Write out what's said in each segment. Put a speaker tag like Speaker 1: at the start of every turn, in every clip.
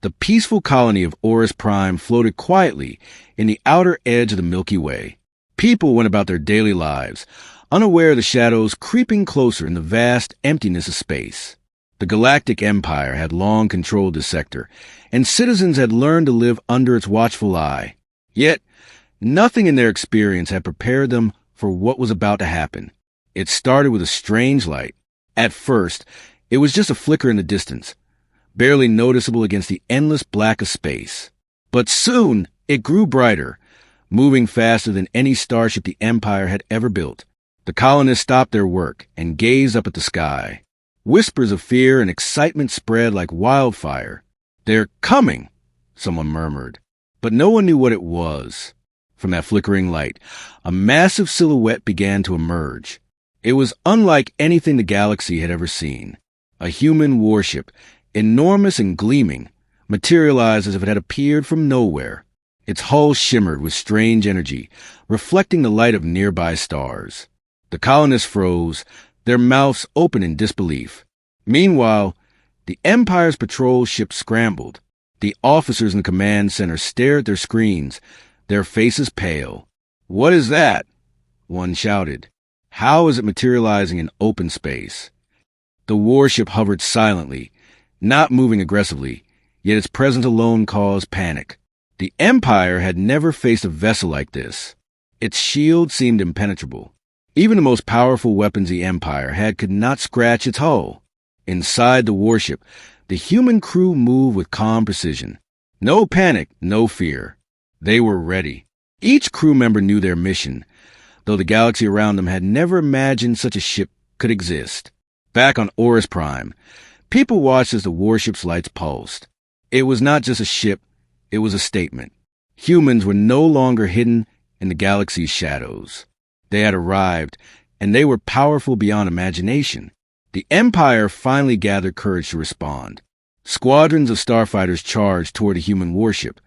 Speaker 1: The peaceful colony of Orus Prime floated quietly in the outer edge of the Milky Way. People went about their daily lives, unaware of the shadows creeping closer in the vast emptiness of space. The Galactic Empire had long controlled this sector, and citizens had learned to live under its watchful eye. Yet, nothing in their experience had prepared them for what was about to happen. It started with a strange light. At first, it was just a flicker in the distance, barely noticeable against the endless black of space. But soon, it grew brighter, moving faster than any starship the Empire had ever built. The colonists stopped their work and gazed up at the sky. Whispers of fear and excitement spread like wildfire. "They're coming," someone murmured. But no one knew what it was. From that flickering light, a massive silhouette began to emerge. It was unlike anything the galaxy had ever seen. A human warship, enormous and gleaming, materialized as if it had appeared from nowhere. Its hull shimmered with strange energy, reflecting the light of nearby stars. The colonists froze, their mouths open in disbelief. Meanwhile, the Empire's patrol ship scrambled. The officers in the command center stared at their screens, their faces pale. "What is that?" one shouted. "How is it materializing in open space?" The warship hovered silently, not moving aggressively, yet its presence alone caused panic. The Empire had never faced a vessel like this. Its shield seemed impenetrable. Even the most powerful weapons the Empire had could not scratch its hull. Inside the warship, the human crew moved with calm precision. No panic, no fear. They were ready. Each crew member knew their mission, though the galaxy around them had never imagined such a ship could exist. Back on Orus Prime, people watched as the warship's lights pulsed. It was not just a ship, it was a statement. Humans were no longer hidden in the galaxy's shadows. They had arrived, and they were powerful beyond imagination. The Empire finally gathered courage to respond. Squadrons of starfighters charged toward the human warship,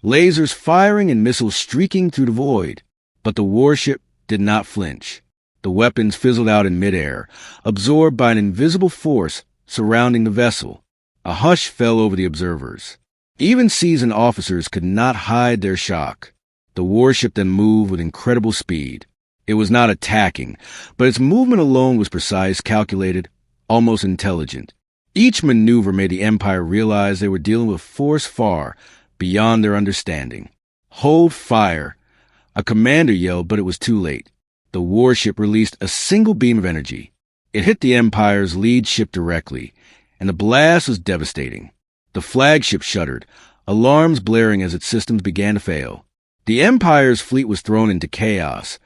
Speaker 1: lasers firing and missiles streaking through the void. But the warship did not flinch. The weapons fizzled out in midair, absorbed by an invisible force surrounding the vessel. A hush fell over the observers. Even seasoned officers could not hide their shock. The warship then moved with incredible speed. It was not attacking, but its movement alone was precise, calculated, almost intelligent. Each maneuver made the Empire realize they were dealing with force far beyond their understanding. "Hold fire!" A commander yelled, but it was too late. The warship released a single beam of energy. It hit the Empire's lead ship directly, and the blast was devastating. The flagship shuddered, alarms blaring as its systems began to fail. The Empire's fleet was thrown into chaos,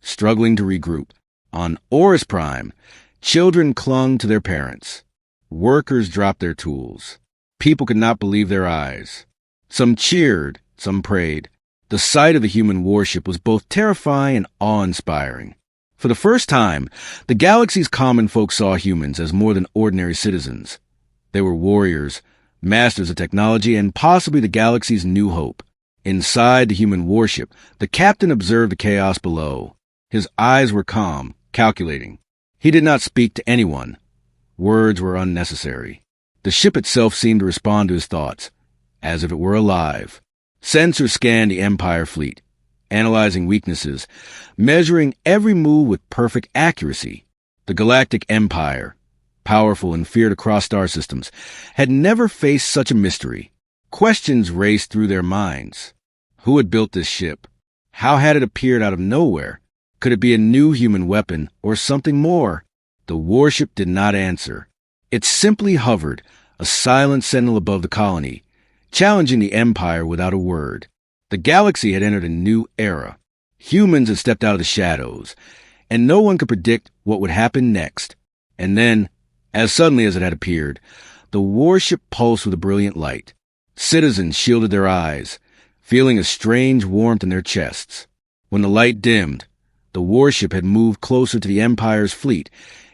Speaker 1: struggling to regroup. On Orus Prime, children clung to their parents. Workers dropped their tools. People could not believe their eyes. Some cheered, some prayed. The sight of the human warship was both terrifying and awe-inspiring. For the first time, the galaxy's common folk saw humans as more than ordinary citizens. They were warriors, masters of technology, and possibly the galaxy's new hope. Inside the human warship, the captain observed the chaos below. His eyes were calm, calculating. He did not speak to anyone. Words were unnecessary. The ship itself seemed to respond to his thoughts, as if it were alive. Sensors scanned the Empire fleet, analyzing weaknesses, measuring every move with perfect accuracy. The Galactic Empire, powerful and feared across star systems, had never faced such a mystery. Questions raced through their minds. Who had built this ship? How had it appeared out of nowhere? Could it be a new human weapon or something more? The warship did not answer. It simply hovered, a silent sentinel above the colony, challenging the Empire without a word. The galaxy had entered a new era. Humans had stepped out of the shadows, and no one could predict what would happen next. And then, as suddenly as it had appeared, the warship pulsed with a brilliant light. Citizens shielded their eyes, feeling a strange warmth in their chests. When the light dimmed, the warship had moved closer to the Empire's fleet,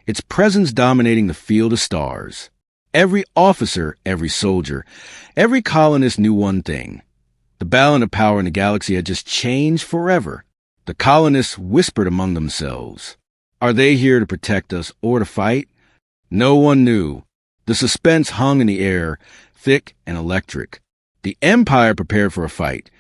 Speaker 1: its presence dominating the field of stars. Every officer, every soldier, every colonist knew one thing. The balance of power in the galaxy had just changed forever. The colonists whispered among themselves. Are they here to protect us or to fight? No one knew. The suspense hung in the air, thick and electric. The Empire prepared for a fight,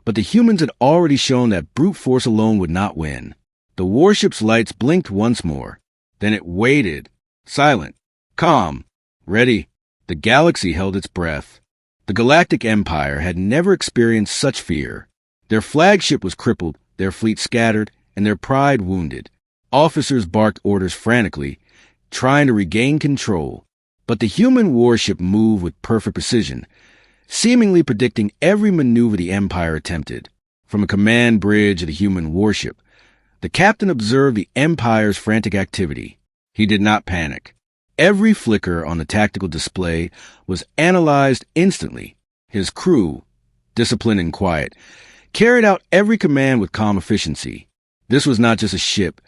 Speaker 1: but the humans had already shown that brute force alone would not win. The warship's lights blinked once more. Then it waited, silent, calm, ready. The galaxy held its breath. The Galactic Empire had never experienced such fear. Their flagship was crippled, their fleet scattered, and their pride wounded. Officers barked orders frantically, trying to regain control. But the human warship moved with perfect precision, seemingly predicting every maneuver the Empire attempted. From a command bridge of the human warship, the captain observed the Empire's frantic activity. He did not panic. Every flicker on the tactical display was analyzed instantly. His crew, disciplined and quiet, carried out every command with calm efficiency. This was not just a ship.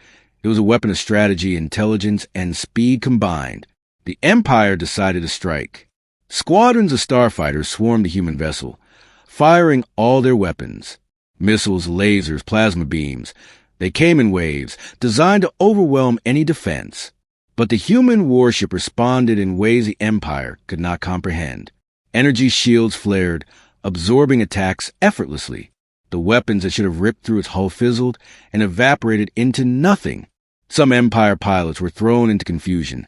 Speaker 1: It was a weapon of strategy, intelligence, and speed combined. The Empire decided to strike. Squadrons of starfighters swarmed the human vessel, firing all their weapons. Missiles, lasers, plasma beams. They came in waves, designed to overwhelm any defense. But the human warship responded in ways the Empire could not comprehend. Energy shields flared, absorbing attacks effortlessly. The weapons that should have ripped through its hull fizzled and evaporated into nothing. Some Empire pilots were thrown into confusion,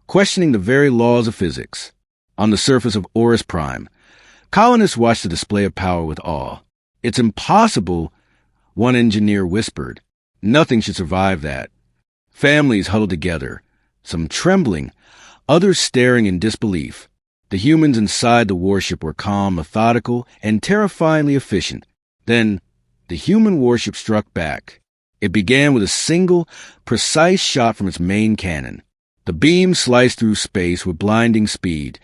Speaker 1: questioning the very laws of physics. On the surface of Horus Prime, colonists watched the display of power with awe. "It's impossible," one engineer whispered. "Nothing should survive that." Families huddled together, some trembling, others staring in disbelief. The humans inside the warship were calm, methodical, and terrifyingly efficient. Then, the human warship struck back. It began with a single, precise shot from its main cannon. The beam sliced through space with blinding speed,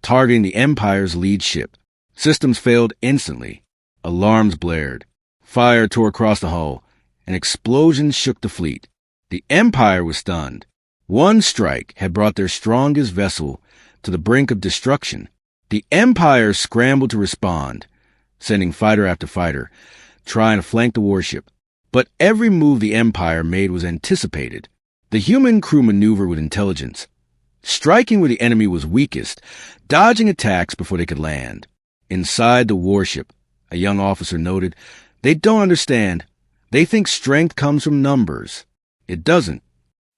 Speaker 1: targeting the Empire's lead ship. Systems failed instantly. Alarms blared. Fire tore across the hull, and explosions shook the fleet. The Empire was stunned. One strike had brought their strongest vessel to the brink of destruction. The Empire scrambled to respond, sending fighter after fighter, trying to flank the warship. But every move the Empire made was anticipated. The human crew maneuvered with intelligence, striking where the enemy was weakest, dodging attacks before they could land. Inside the warship, a young officer noted, "They don't understand. They think strength comes from numbers. It doesn't."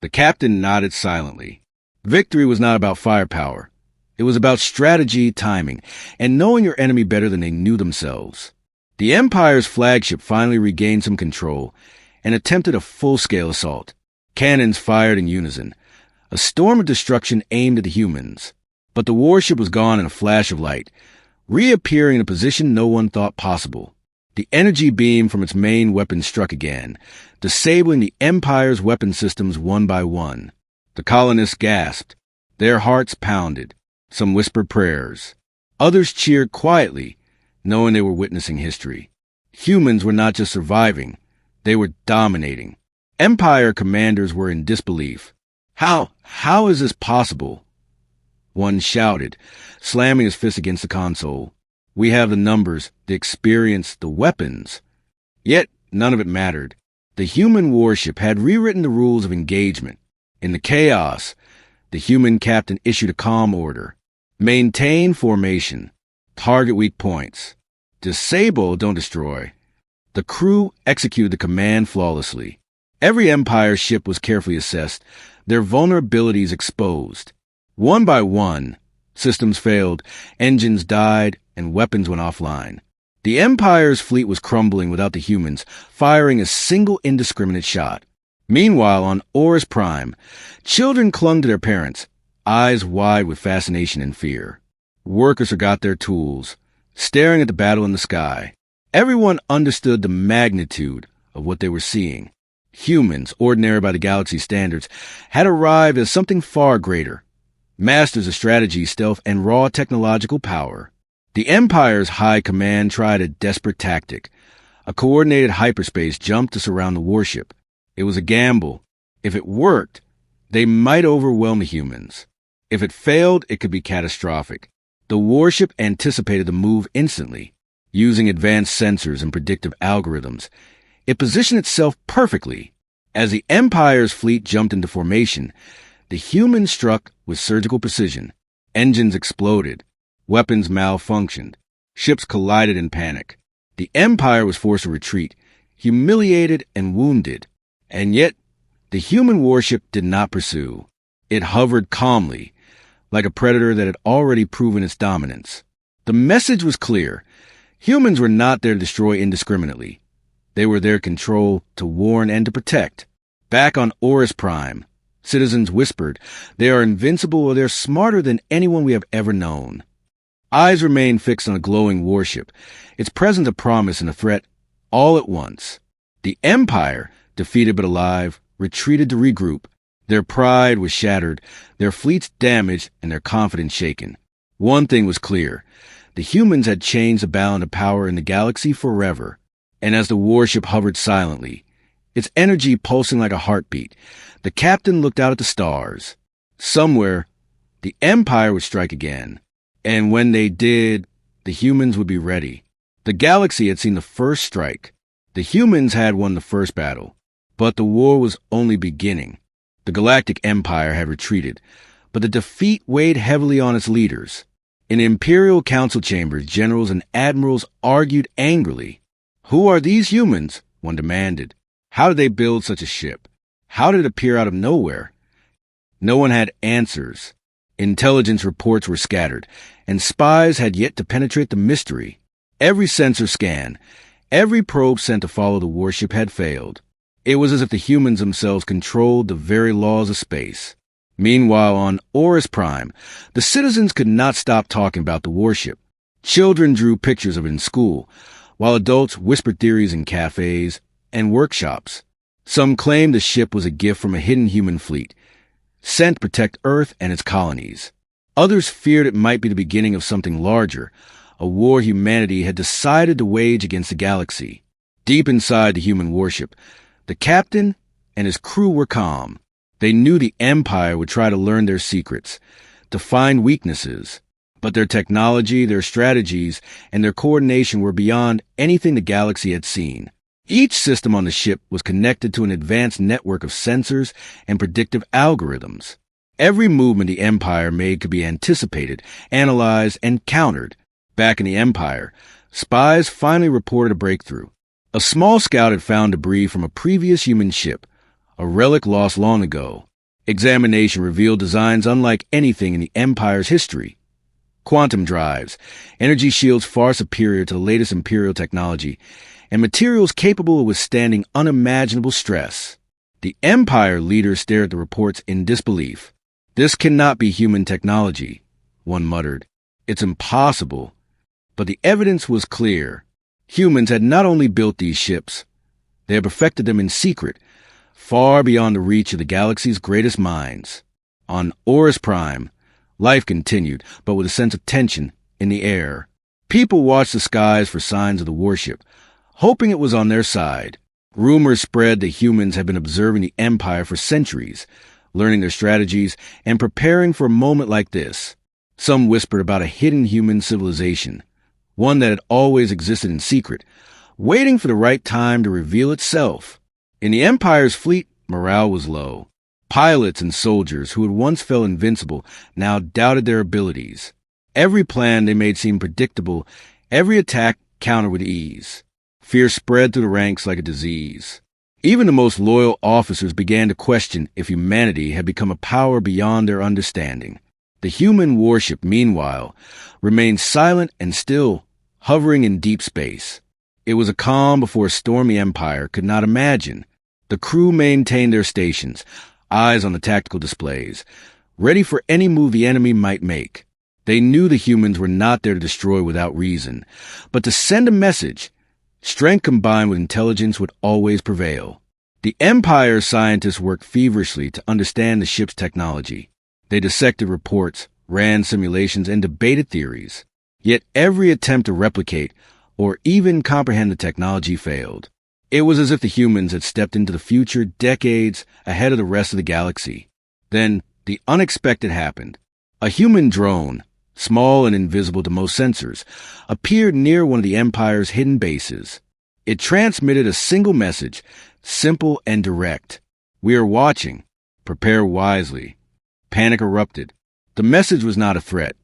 Speaker 1: The captain nodded silently. Victory was not about firepower. It was about strategy, timing, and knowing your enemy better than they knew themselves. The Empire's flagship finally regained some control and attempted a full-scale assault. Cannons fired in unison. A storm of destruction aimed at the humans. But the warship was gone in a flash of light, reappearing in a position no one thought possible. The energy beam from its main weapon struck again, disabling the Empire's weapon systems one by one. The colonists gasped. Their hearts pounded. Some whispered prayers. Others cheered quietly, knowing they were witnessing history. Humans were not just surviving, they were dominating. Empire commanders were in disbelief. How is this possible?" One shouted, slamming his fist against the console. "We have the numbers, the experience, the weapons." Yet none of it mattered. The human warship had rewritten the rules of engagement. In the chaos, the human captain issued a calm order. Maintain formation. Target weak points. Disable, don't destroy. The crew executed the command flawlessly. Every Empire ship was carefully assessed, their vulnerabilities exposed. One by one, systems failed, engines died, and weapons went offline. The Empire's fleet was crumbling without the humans, firing a single indiscriminate shot. Meanwhile, on Horus Prime, children clung to their parents, eyes wide with fascination and fear. Workers forgot their tools, staring at the battle in the sky. Everyone understood the magnitude of what they were seeing. Humans, ordinary by the galaxy's standards, had arrived as something far greater. Masters of strategy, stealth, and raw technological power. The Empire's high command tried a desperate tactic. A coordinated hyperspace jump to surround the warship. It was a gamble. If it worked, they might overwhelm the humans. If it failed, it could be catastrophic. The warship anticipated the move instantly. Using advanced sensors and predictive algorithms, it positioned itself perfectly. As the Empire's fleet jumped into formation, the humans struck with surgical precision. Engines exploded. Weapons malfunctioned. Ships collided in panic. The Empire was forced to retreat, humiliated and wounded. And yet, the human warship did not pursue. It hovered calmly, like a predator that had already proven its dominance. The message was clear. Humans were not there to destroy indiscriminately. They were there to control, to warn, and to protect. Back on Oris Prime, citizens whispered, "They are invincible or they're smarter than anyone we have ever known." Eyes remained fixed on a glowing warship, its presence a promise and a threat, all at once. The Empire, defeated but alive, retreated to regroup. Their pride was shattered, their fleets damaged, and their confidence shaken. One thing was clear. The humans had changed the balance of power in the galaxy forever. And as the warship hovered silently, its energy pulsing like a heartbeat, the captain looked out at the stars. Somewhere, the Empire would strike again. And when they did, the humans would be ready. The galaxy had seen the first strike. The humans had won the first battle. But the war was only beginning. The Galactic Empire had retreated, but the defeat weighed heavily on its leaders. In Imperial council chambers, generals and admirals argued angrily. "Who are these humans?" one demanded. "How did they build such a ship? How did it appear out of nowhere?" No one had answers. Intelligence reports were scattered, and spies had yet to penetrate the mystery. Every sensor scan, every probe sent to follow the warship had failed. It was as if the humans themselves controlled the very laws of space. Meanwhile, on Oris Prime, the citizens could not stop talking about the warship. Children drew pictures of it in school, while adults whispered theories in cafes and workshops. Some claimed the ship was a gift from a hidden human fleet, sent to protect Earth and its colonies. Others feared it might be the beginning of something larger, a war humanity had decided to wage against the galaxy. Deep inside the human warship, the captain and his crew were calm. They knew the Empire would try to learn their secrets, to find weaknesses, but their technology, their strategies, and their coordination were beyond anything the galaxy had seen. Each system on the ship was connected to an advanced network of sensors and predictive algorithms. Every movement the Empire made could be anticipated, analyzed, and countered. Back in the Empire, spies finally reported a breakthrough. A small scout had found debris from a previous human ship, a relic lost long ago. Examination revealed designs unlike anything in the Empire's history. Quantum drives, energy shields far superior to the latest Imperial technology, and materials capable of withstanding unimaginable stress. The Empire leaders stared at the reports in disbelief. "This cannot be human technology," one muttered. "It's impossible." But the evidence was clear. Humans had not only built these ships, they had perfected them in secret, far beyond the reach of the galaxy's greatest minds. On Oris Prime, life continued, but with a sense of tension in the air. People watched the skies for signs of the warship, hoping it was on their side. Rumors spread that humans had been observing the Empire for centuries, learning their strategies and preparing for a moment like this. Some whispered about a hidden human civilization, one that had always existed in secret, waiting for the right time to reveal itself. In the Empire's fleet, morale was low. Pilots and soldiers who had once felt invincible now doubted their abilities. Every plan they made seemed predictable, every attack countered with ease. Fear spread through the ranks like a disease. Even the most loyal officers began to question if humanity had become a power beyond their understanding. The human warship, meanwhile, remained silent and still, hovering in deep space. It was a calm before a stormy empire could not imagine. The crew maintained their stations, eyes on the tactical displays, ready for any move the enemy might make. They knew the humans were not there to destroy without reason, but to send a message. Strength combined with intelligence would always prevail. The Empire's scientists worked feverishly to understand the ship's technology. They dissected reports, ran simulations, and debated theories. Yet every attempt to replicate or even comprehend the technology failed. It was as if the humans had stepped into the future decades ahead of the rest of the galaxy. Then, the unexpected happened. A human drone, small and invisible to most sensors, appeared near one of the Empire's hidden bases. It transmitted a single message, simple and direct. "We are watching. Prepare wisely." Panic erupted. The message was not a threat.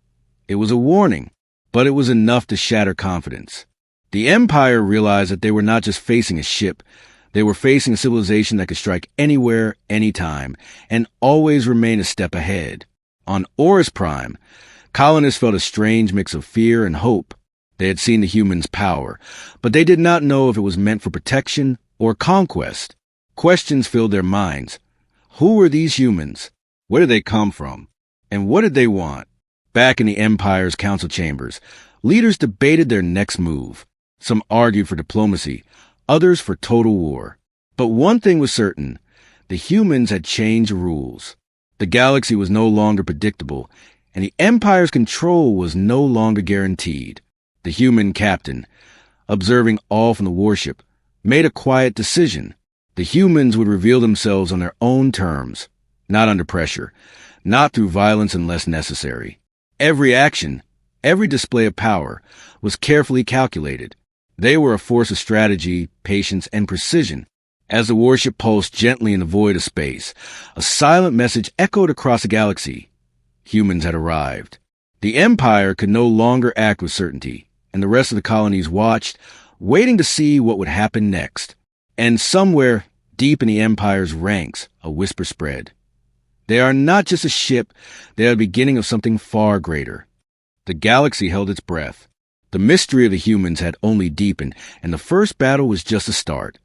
Speaker 1: It was a warning, but it was enough to shatter confidence. The Empire realized that they were not just facing a ship, they were facing a civilization that could strike anywhere, anytime, and always remain a step ahead. On Horus Prime, colonists felt a strange mix of fear and hope. They had seen the humans' power, but they did not know if it was meant for protection or conquest. Questions filled their minds. Who were these humans? Where did they come from? And what did they want? Back in the Empire's council chambers, leaders debated their next move. Some argued for diplomacy, others for total war. But one thing was certain, the humans had changed the rules. The galaxy was no longer predictable, and the Empire's control was no longer guaranteed. The human captain, observing all from the warship, made a quiet decision. The humans would reveal themselves on their own terms, not under pressure, not through violence unless necessary. Every action, every display of power, was carefully calculated. They were a force of strategy, patience, and precision. As the warship pulsed gently in the void of space, a silent message echoed across the galaxy. Humans had arrived. The Empire could no longer act with certainty, and the rest of the colonies watched, waiting to see what would happen next. And somewhere, deep in the Empire's ranks, a whisper spread. They are not just a ship, they are the beginning of something far greater. The galaxy held its breath. The mystery of the humans had only deepened, and the first battle was just a start.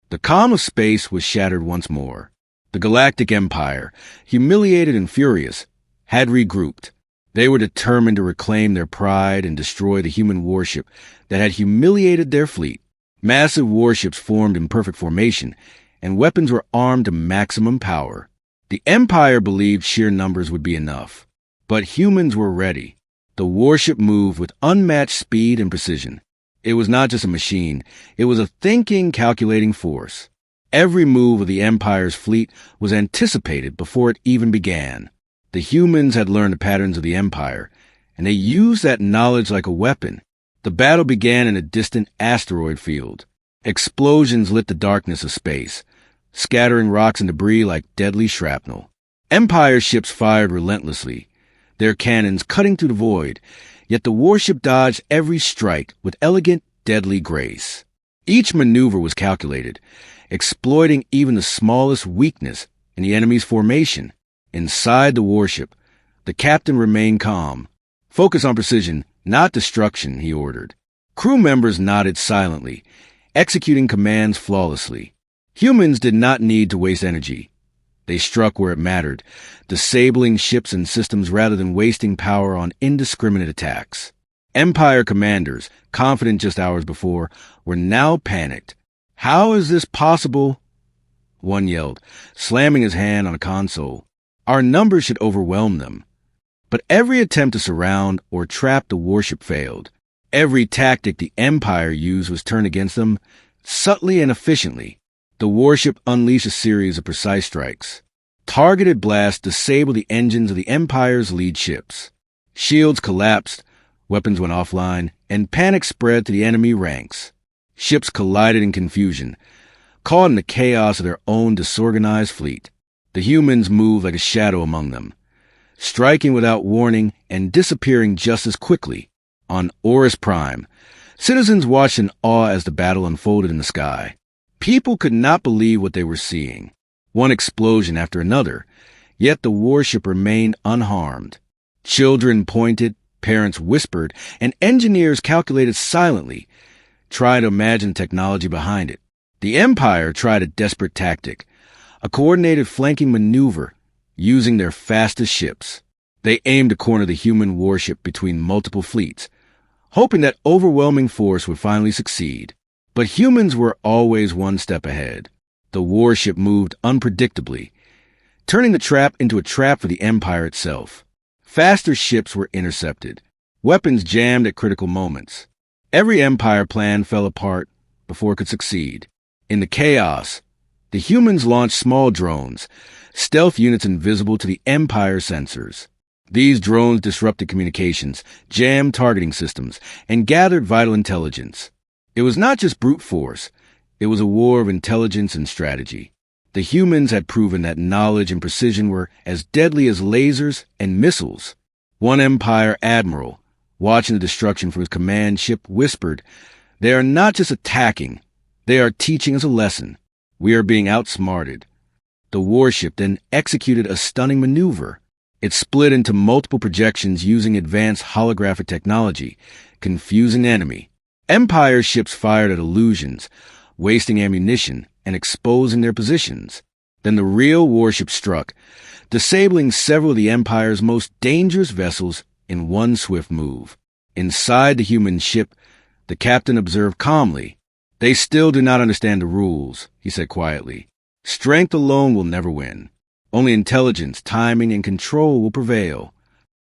Speaker 1: The calm of space was shattered once more. The Galactic Empire, humiliated and furious, had regrouped. They were determined to reclaim their pride and destroy the human warship that had humiliated their fleet. Massive warships formed in perfect formation, and weapons were armed to maximum power. The Empire believed sheer numbers would be enough, but humans were ready. The warship moved with unmatched speed and precision. It was not just a machine, it was a thinking, calculating force. Every move of the Empire's fleet was anticipated before it even began. The humans had learned the patterns of the Empire, and they used that knowledge like a weapon. The battle began in a distant asteroid field. Explosions lit the darkness of space, scattering rocks and debris like deadly shrapnel. Empire ships fired relentlessly, their cannons cutting through the void, yet the warship dodged every strike with elegant, deadly grace. Each maneuver was calculated, exploiting even the smallest weakness in the enemy's formation. Inside the warship, the captain remained calm. Focus on precision, not destruction, he ordered. Crew members nodded silently, executing commands flawlessly. Humans did not need to waste energy. They struck where it mattered, disabling ships and systems rather than wasting power on indiscriminate attacks. Empire commanders, confident just hours before, were now panicked. How is this possible? One yelled, slamming his hand on a console. Our numbers should overwhelm them. But every attempt to surround or trap the warship failed. Every tactic the Empire used was turned against them, subtly and efficiently. The warship unleashed a series of precise strikes. Targeted blasts disabled the engines of the Empire's lead ships. Shields collapsed, weapons went offline, and panic spread to the enemy ranks. Ships collided in confusion, caught in the chaos of their own disorganized fleet. The humans moved like a shadow among them, striking without warning and disappearing just as quickly. On Horus Prime, citizens watched in awe as the battle unfolded in the sky. People could not believe what they were seeing. One explosion after another, yet the warship remained unharmed. Children pointed, parents whispered, and engineers calculated silently, trying to imagine technology behind it. The Empire tried a desperate tactic, a coordinated flanking maneuver, using their fastest ships. They aimed to corner the human warship between multiple fleets, hoping that overwhelming force would finally succeed. But humans were always one step ahead. The warship moved unpredictably, turning the trap into a trap for the Empire itself. Faster ships were intercepted, weapons jammed at critical moments. Every Empire plan fell apart before it could succeed. In the chaos, the humans launched small drones, stealth units invisible to the Empire sensors. These drones disrupted communications, jammed targeting systems, and gathered vital intelligence. It was not just brute force. It was a war of intelligence and strategy. The humans had proven that knowledge and precision were as deadly as lasers and missiles. One Empire admiral, watching the destruction from his command ship, whispered, "They are not just attacking. They are teaching us a lesson. We are being outsmarted." The warship then executed a stunning maneuver. It split into multiple projections using advanced holographic technology, confusing the enemy. Empire ships fired at illusions, wasting ammunition and exposing their positions. Then the real warship struck, disabling several of the Empire's most dangerous vessels in one swift move. Inside the human ship, the captain observed calmly. "They still do not understand the rules," he said quietly. "Strength alone will never win. Only intelligence, timing, and control will prevail."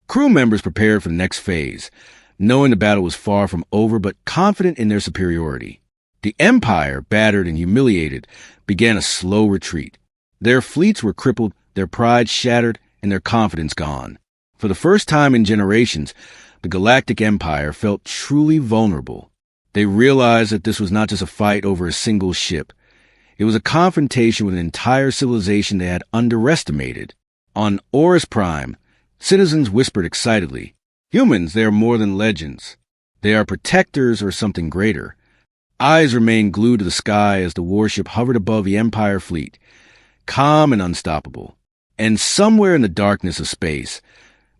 Speaker 1: Crew members prepared for the next phase, knowing the battle was far from over but confident in their superiority. The Empire, battered and humiliated, began a slow retreat. Their fleets were crippled, their pride shattered, and their confidence gone. For the first time in generations, the Galactic Empire felt truly vulnerable. They realized that this was not just a fight over a single ship. It was a confrontation with an entire civilization they had underestimated. On Horus Prime, citizens whispered excitedly, "Humans, they are more than legends. They are protectors or something greater." Eyes remained glued to the sky as the warship hovered above the Empire fleet, calm and unstoppable. And somewhere in the darkness of space,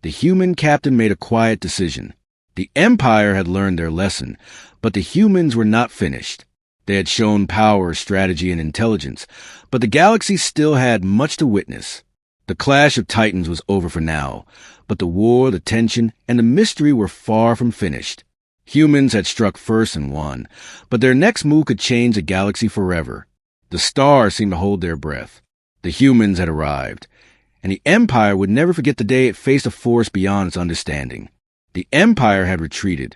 Speaker 1: the human captain made a quiet decision. The Empire had learned their lesson, but the humans were not finished. They had shown power, strategy, and intelligence, but the galaxy still had much to witness. The clash of titans was over for now, but the war, the tension, and the mystery were far from finished. Humans had struck first and won, but their next move could change the galaxy forever. The stars seemed to hold their breath. The humans had arrived, and the Empire would never forget the day it faced a force beyond its understanding. The Empire had retreated,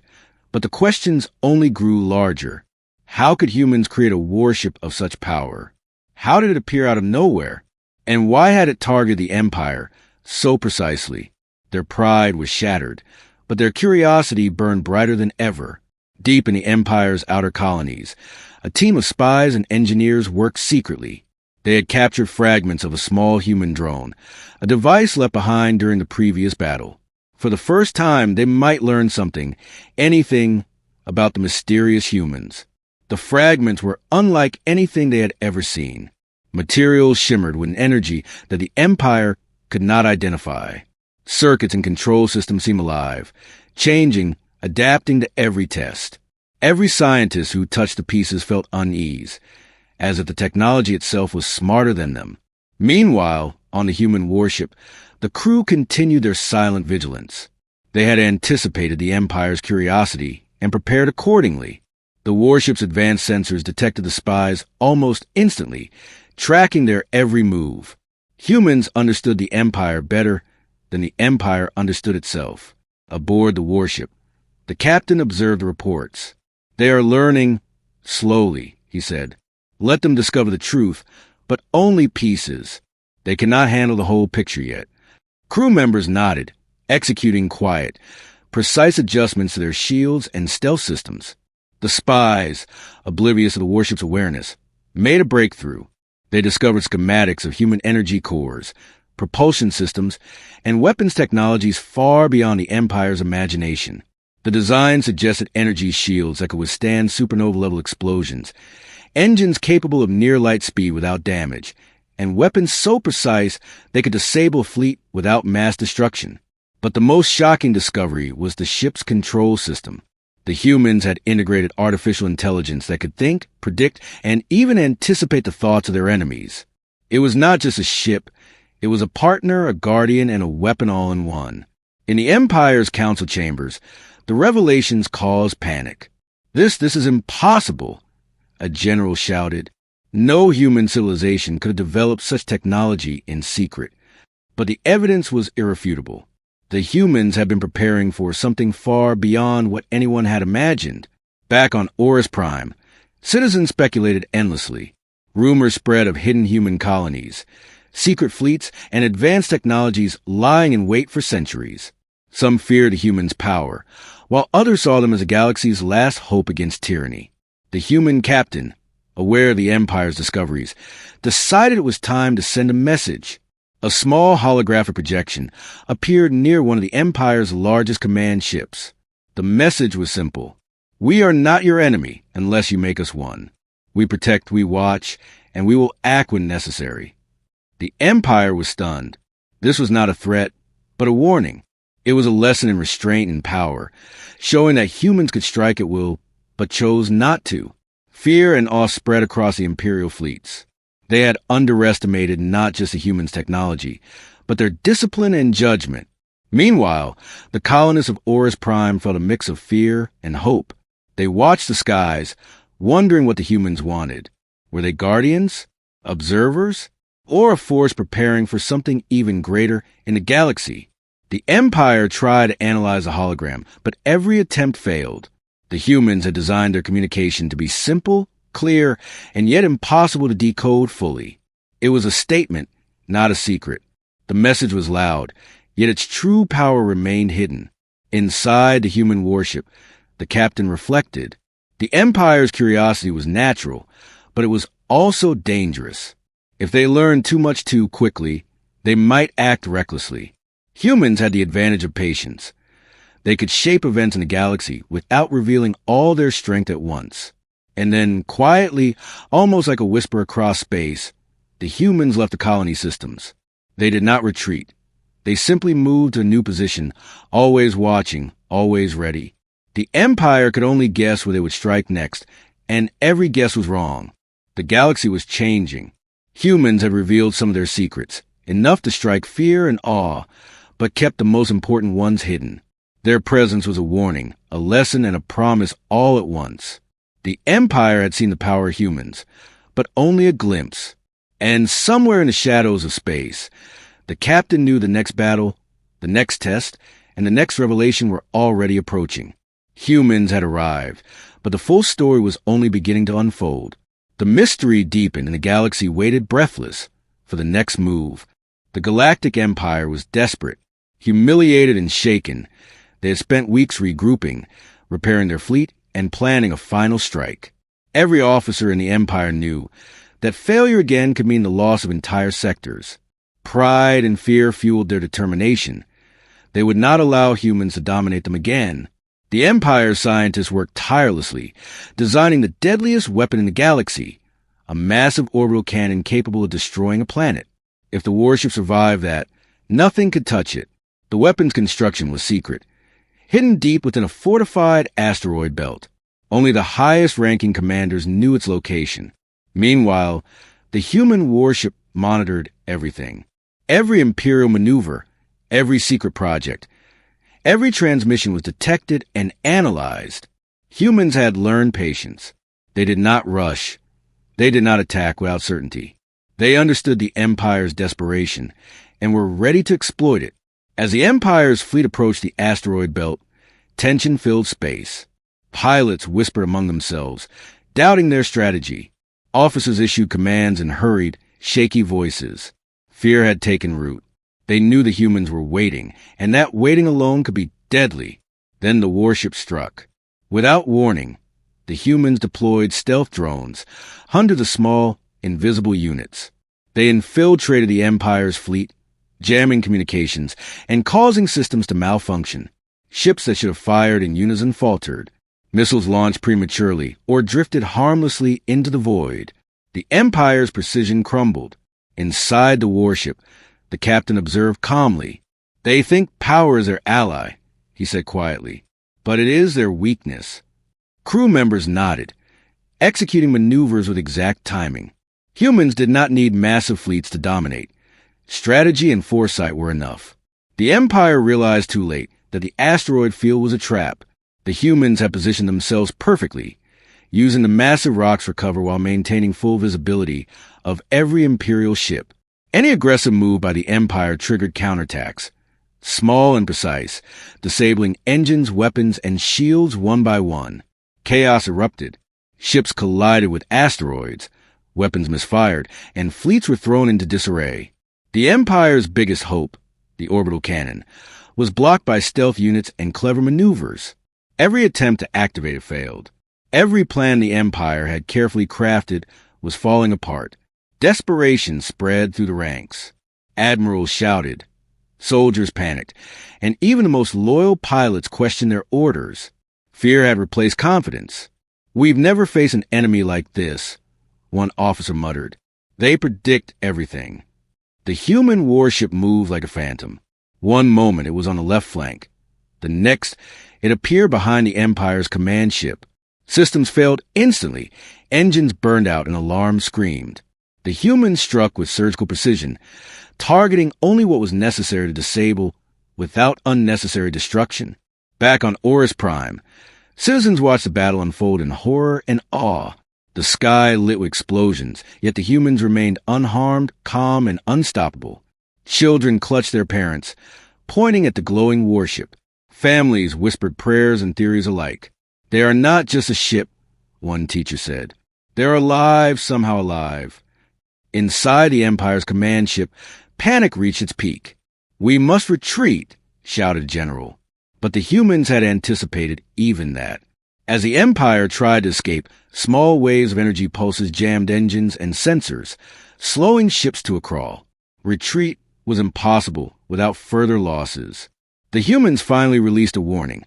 Speaker 1: but the questions only grew larger. How could humans create a warship of such power? How did it appear out of nowhere? And why had it targeted the Empire so precisely? Their pride was shattered, but their curiosity burned brighter than ever. Deep in the Empire's outer colonies, a team of spies and engineers worked secretly. They had captured fragments of a small human drone, a device left behind during the previous battle. For the first time, they might learn something, anything, about the mysterious humans. The fragments were unlike anything they had ever seen. Materials shimmered with an energy that the Empire could not identify. Circuits and control systems seemed alive, changing, adapting to every test. Every scientist who touched the pieces felt unease, as if the technology itself was smarter than them. Meanwhile, on the human warship, the crew continued their silent vigilance. They had anticipated the Empire's curiosity and prepared accordingly. The warship's advanced sensors detected the spies almost instantly, tracking their every move. Humans understood the Empire better than the Empire understood itself. Aboard the warship, the captain observed the reports. "They are learning slowly," he said. "Let them discover the truth, but only pieces. They cannot handle the whole picture yet." Crew members nodded, executing quiet, precise adjustments to their shields and stealth systems. The spies, oblivious of the warship's awareness, made a breakthrough. They discovered schematics of human energy cores, propulsion systems, and weapons technologies far beyond the Empire's imagination. The design suggested energy shields that could withstand supernova-level explosions, engines capable of near-light speed without damage, and weapons so precise they could disable a fleet without mass destruction. But the most shocking discovery was the ship's control system. The humans had integrated artificial intelligence that could think, predict, and even anticipate the thoughts of their enemies. It was not just a ship. It was a partner, a guardian, and a weapon all in one. In the Empire's council chambers, the revelations caused panic. This is impossible," a general shouted. No human civilization could have developed such technology in secret. But the evidence was irrefutable. The humans had been preparing for something far beyond what anyone had imagined. Back on Horus Prime, citizens speculated endlessly. Rumors spread of hidden human colonies, secret fleets, and advanced technologies lying in wait for centuries. Some feared the humans' power, while others saw them as the galaxy's last hope against tyranny. The human captain, aware of the Empire's discoveries, decided it was time to send a message. A small holographic projection appeared near one of the Empire's largest command ships. The message was simple. We are not your enemy unless you make us one. We protect, we watch, and we will act when necessary. The Empire was stunned. This was not a threat, but a warning. It was a lesson in restraint and power, showing that humans could strike at will, but chose not to. Fear and awe spread across the Imperial fleets. They had underestimated not just the humans' technology, but their discipline and judgment. Meanwhile, the colonists of Horus Prime felt a mix of fear and hope. They watched the skies, wondering what the humans wanted. Were they guardians, observers, or a force preparing for something even greater in the galaxy? The Empire tried to analyze the hologram, but every attempt failed. The humans had designed their communication to be simple, clear, and yet impossible to decode fully. It was a statement, not a secret. The message was loud, yet its true power remained hidden. Inside the human warship, the captain reflected. The Empire's curiosity was natural, but it was also dangerous. If they learned too much too quickly, they might act recklessly. Humans had the advantage of patience. They could shape events in the galaxy without revealing all their strength at once. And then, quietly, almost like a whisper across space, the humans left the colony systems. They did not retreat. They simply moved to a new position, always watching, always ready. The Empire could only guess where they would strike next, and every guess was wrong. The galaxy was changing. Humans had revealed some of their secrets, enough to strike fear and awe, but kept the most important ones hidden. Their presence was a warning, a lesson, and a promise all at once. The Empire had seen the power of humans, but only a glimpse. And somewhere in the shadows of space, the captain knew the next battle, the next test, and the next revelation were already approaching. Humans had arrived, but the full story was only beginning to unfold. The mystery deepened and the galaxy waited breathless for the next move. The Galactic Empire was desperate, humiliated and shaken. They had spent weeks regrouping, repairing their fleet, and planning a final strike. Every officer in the Empire knew that failure again could mean the loss of entire sectors. Pride and fear fueled their determination. They would not allow humans to dominate them again. The Empire's scientists worked tirelessly, designing the deadliest weapon in the galaxy, a massive orbital cannon capable of destroying a planet. If the warship survived that, nothing could touch it. The weapon's construction was secret, hidden deep within a fortified asteroid belt. Only the highest-ranking commanders knew its location. Meanwhile, the human warship monitored everything. Every Imperial maneuver, every secret project, every transmission was detected and analyzed. Humans had learned patience. They did not rush. They did not attack without certainty. They understood the Empire's desperation and were ready to exploit it. As the Empire's fleet approached the asteroid belt, tension filled space. Pilots whispered among themselves, doubting their strategy. Officers issued commands in hurried, shaky voices. Fear had taken root. They knew the humans were waiting, and that waiting alone could be deadly. Then the warship struck. Without warning, the humans deployed stealth drones, hundreds of small, invisible units. They infiltrated the Empire's fleet, jamming communications and causing systems to malfunction. Ships that should have fired in unison faltered. Missiles launched prematurely or drifted harmlessly into the void. The Empire's precision crumbled. Inside the warship, the captain observed calmly. "They think power is their ally," he said quietly, "but it is their weakness." Crew members nodded, executing maneuvers with exact timing. Humans did not need massive fleets to dominate. Strategy and foresight were enough. The Empire realized too late that the asteroid field was a trap. The humans had positioned themselves perfectly, using the massive rocks for cover while maintaining full visibility of every Imperial ship. Any aggressive move by the Empire triggered counterattacks, small and precise, disabling engines, weapons, and shields one by one. Chaos erupted. Ships collided with asteroids, weapons misfired, and fleets were thrown into disarray. The Empire's biggest hope, the orbital cannon, was blocked by stealth units and clever maneuvers. Every attempt to activate it failed. Every plan the Empire had carefully crafted was falling apart. Desperation spread through the ranks. Admirals shouted, Soldiers panicked, and even the most loyal pilots questioned their orders. Fear had replaced confidence. "We've never faced an enemy like this," one officer muttered. "They predict everything." The human warship moved like a phantom. One moment it was on the left flank. The next, it appeared behind the Empire's command ship. Systems failed instantly. Engines burned out and alarms screamed. The humans struck with surgical precision, targeting only what was necessary to disable without unnecessary destruction. Back on Oris Prime, citizens watched the battle unfold in horror and awe. The sky lit with explosions, yet the humans remained unharmed, calm, and unstoppable. Children clutched their parents, pointing at the glowing warship. Families whispered prayers and theories alike. "They are not just a ship," one teacher said. "They're alive, somehow alive." Inside the Empire's command ship, panic reached its peak. "We must retreat," shouted a general. But the humans had anticipated even that. As the Empire tried to escape, small waves of energy pulses jammed engines and sensors, slowing ships to a crawl. Retreat was impossible without further losses. The humans finally released a warning,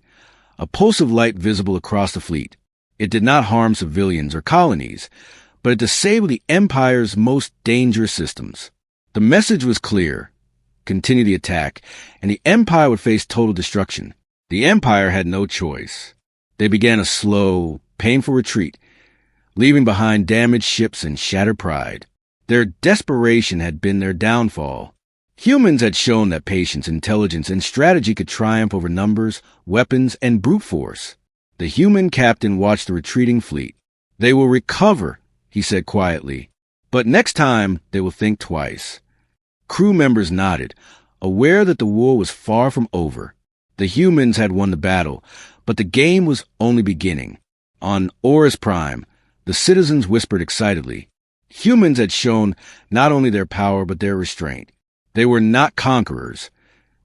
Speaker 1: a pulse of light visible across the fleet. It did not harm civilians or colonies, but it disabled the Empire's most dangerous systems. The message was clear: continue the attack, and the Empire would face total destruction. The Empire had no choice. They began a slow, painful retreat, leaving behind damaged ships and shattered pride. Their desperation had been their downfall. Humans had shown that patience, intelligence, and strategy could triumph over numbers, weapons, and brute force. The human captain watched the retreating fleet. "They will recover," he said quietly. "But next time, they will think twice." Crew members nodded, aware that the war was far from over. The humans had won the battle, but the game was only beginning. On Oris Prime, the citizens whispered excitedly. Humans had shown not only their power but their restraint. They were not conquerors.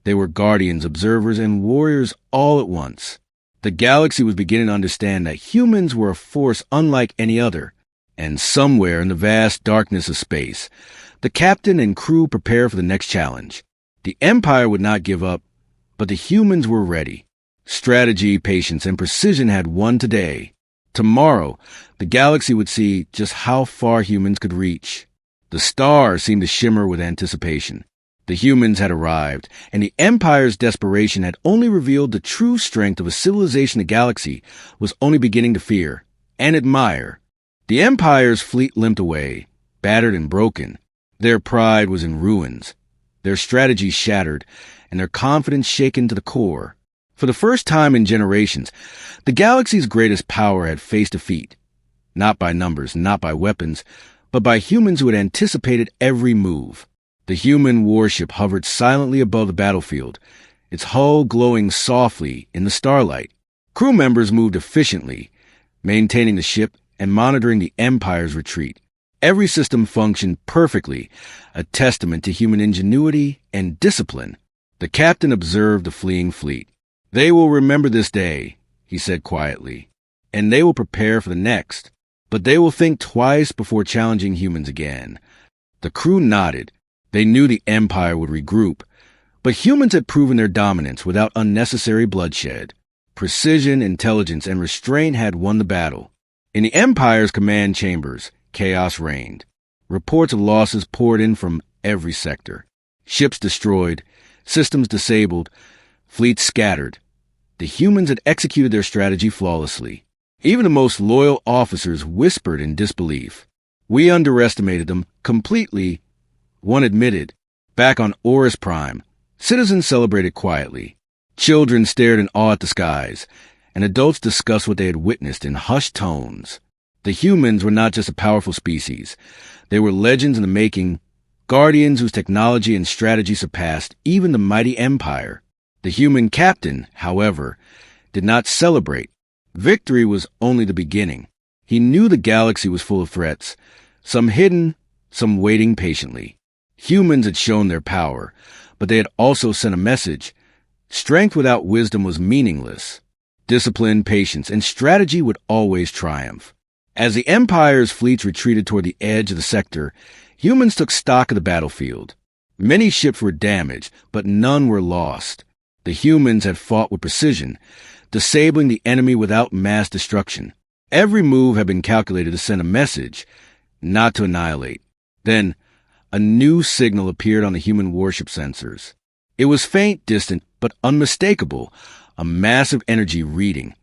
Speaker 1: They were guardians, observers, and warriors all at once. The galaxy was beginning to understand that humans were a force unlike any other. And somewhere in the vast darkness of space, the captain and crew prepared for the next challenge. The Empire would not give up, but the humans were ready. Strategy, patience, and precision had won today. Tomorrow, the galaxy would see just how far humans could reach. The stars seemed to shimmer with anticipation. The humans had arrived, and the Empire's desperation had only revealed the true strength of a civilization the galaxy was only beginning to fear and admire. The Empire's fleet limped away, battered and broken. Their pride was in ruins, their strategy shattered, and their confidence shaken to the core. For the first time in generations, the galaxy's greatest power had faced defeat, not by numbers, not by weapons, but by humans who had anticipated every move. The human warship hovered silently above the battlefield, its hull glowing softly in the starlight. Crew members moved efficiently, maintaining the ship and monitoring the Empire's retreat. Every system functioned perfectly, a testament to human ingenuity and discipline. The captain observed the fleeing fleet. "They will remember this day," he said quietly, "and they will prepare for the next. But they will think twice before challenging humans again." The crew nodded. They knew the Empire would regroup, but humans had proven their dominance without unnecessary bloodshed. Precision, intelligence, and restraint had won the battle. In the Empire's command chambers, chaos reigned. Reports of losses poured in from every sector. Ships destroyed, systems disabled, fleets scattered. The humans had executed their strategy flawlessly. Even the most loyal officers whispered in disbelief. "We underestimated them completely," one admitted. Back on Oris Prime, citizens celebrated quietly. Children stared in awe at the skies, and adults discussed what they had witnessed in hushed tones. The humans were not just a powerful species. They were legends in the making, guardians whose technology and strategy surpassed even the mighty Empire. The human captain, however, did not celebrate. Victory was only the beginning. He knew the galaxy was full of threats, some hidden, some waiting patiently. Humans had shown their power, but they had also sent a message. Strength without wisdom was meaningless. Discipline, patience, and strategy would always triumph. As the Empire's fleets retreated toward the edge of the sector, humans took stock of the battlefield. Many ships were damaged, but none were lost. The humans had fought with precision, disabling the enemy without mass destruction. Every move had been calculated to send a message, not to annihilate. Then, a new signal appeared on the human warship sensors. It was faint, distant, but unmistakable, a massive energy reading,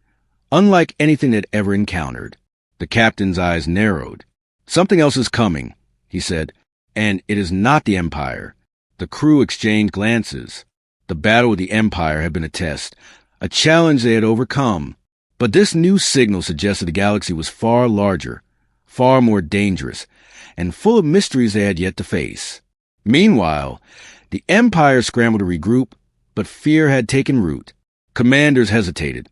Speaker 1: unlike anything they'd ever encountered. The captain's eyes narrowed. "Something else is coming," he said, "and it is not the Empire." The crew exchanged glances. The battle with the Empire had been a test, a challenge they had overcome. But this new signal suggested the galaxy was far larger, far more dangerous, and full of mysteries they had yet to face. Meanwhile, the Empire scrambled to regroup, but fear had taken root. Commanders hesitated.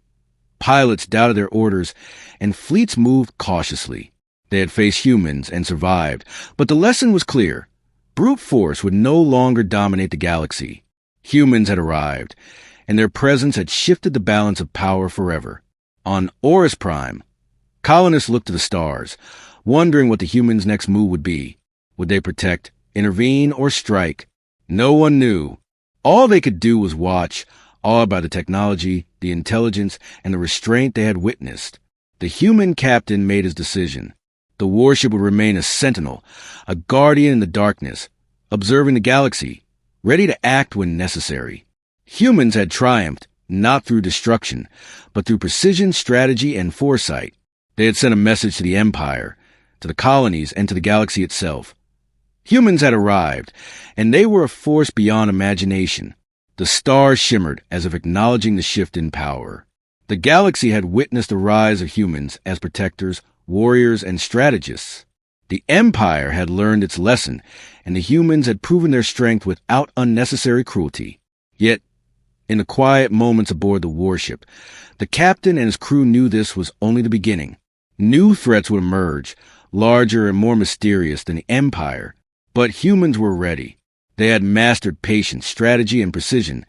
Speaker 1: Pilots doubted their orders, and fleets moved cautiously. They had faced humans and survived, but the lesson was clear. Brute force would no longer dominate the galaxy. Humans had arrived, and their presence had shifted the balance of power forever. On Horus Prime, colonists looked to the stars, wondering what the humans' next move would be. Would they protect, intervene, or strike? No one knew. All they could do was watch, awed by the technology, the intelligence, and the restraint they had witnessed. The human captain made his decision. The warship would remain a sentinel, a guardian in the darkness, observing the galaxy, ready to act when necessary. Humans had triumphed, not through destruction, but through precision, strategy, and foresight. They had sent a message to the Empire, to the colonies, and to the galaxy itself. Humans had arrived, and they were a force beyond imagination. The stars shimmered as if acknowledging the shift in power. The galaxy had witnessed the rise of humans as protectors, warriors, and strategists. The Empire had learned its lesson, and the humans had proven their strength without unnecessary cruelty. Yet, in the quiet moments aboard the warship, the captain and his crew knew this was only the beginning. New threats would emerge, larger and more mysterious than the Empire. But humans were ready. They had mastered patience, strategy, and precision,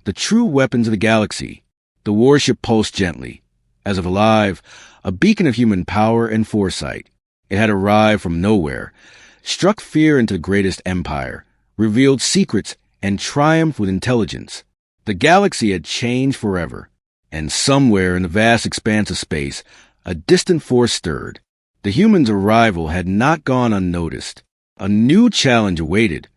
Speaker 1: the true weapons of the galaxy. The warship pulsed gently, as if alive, a beacon of human power and foresight. It had arrived from nowhere, struck fear into the greatest empire, revealed secrets, and triumphed with intelligence. The galaxy had changed forever, and somewhere in the vast expanse of space, a distant force stirred. The humans' arrival had not gone unnoticed. A new challenge awaited,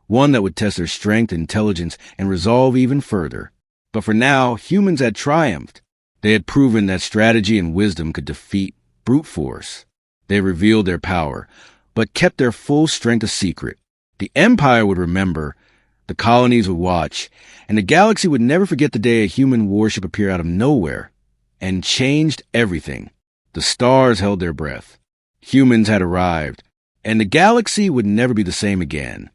Speaker 1: one that would test their strength, intelligence, and resolve even further. But for now, humans had triumphed. They had proven that strategy and wisdom could defeat brute force. They revealed their power, but kept their full strength a secret. The Empire would remember, the colonies would watch, and the galaxy would never forget the day a human warship appeared out of nowhere and changed everything. The stars held their breath. Humans had arrived, and the galaxy would never be the same again.